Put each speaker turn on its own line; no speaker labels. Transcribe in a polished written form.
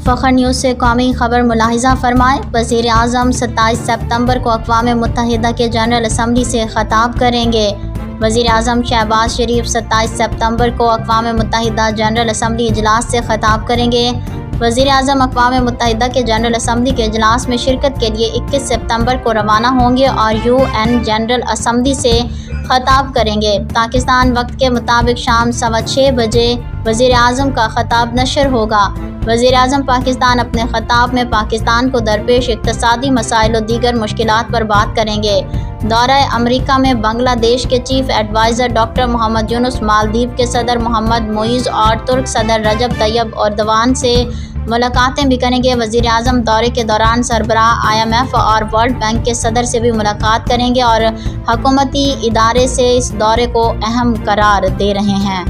فخر نیوز سے قومی خبر ملاحظہ فرمائے۔ وزیر اعظم 27 ستمبر کو اقوام متحدہ کے جنرل اسمبلی سے خطاب کریں گے۔ وزیر اعظم شہباز شریف 27 ستمبر کو اقوام متحدہ جنرل اسمبلی اجلاس سے خطاب کریں گے۔ وزیر اعظم اقوام متحدہ کے جنرل اسمبلی کے اجلاس میں شرکت کے لیے 21 ستمبر کو روانہ ہوں گے اور UN جنرل اسمبلی سے خطاب کریں گے۔ پاکستان وقت کے مطابق شام 6:15 بجے وزیر اعظم کا خطاب نشر ہوگا۔ وزیر اعظم پاکستان اپنے خطاب میں پاکستان کو درپیش اقتصادی مسائل و دیگر مشکلات پر بات کریں گے۔ دورہ امریکہ میں بنگلہ دیش کے چیف ایڈوائزر ڈاکٹر محمد یونس، مالدیپ کے صدر محمد معیز اور ترک صدر رجب طیب ایردوان سے ملاقاتیں بھی کریں گے۔ وزیر اعظم دورے کے دوران سربراہ IMF اور ورلڈ بینک کے صدر سے بھی ملاقات کریں گے اور حکومتی ادارے سے اس دورے کو اہم قرار دے رہے ہیں۔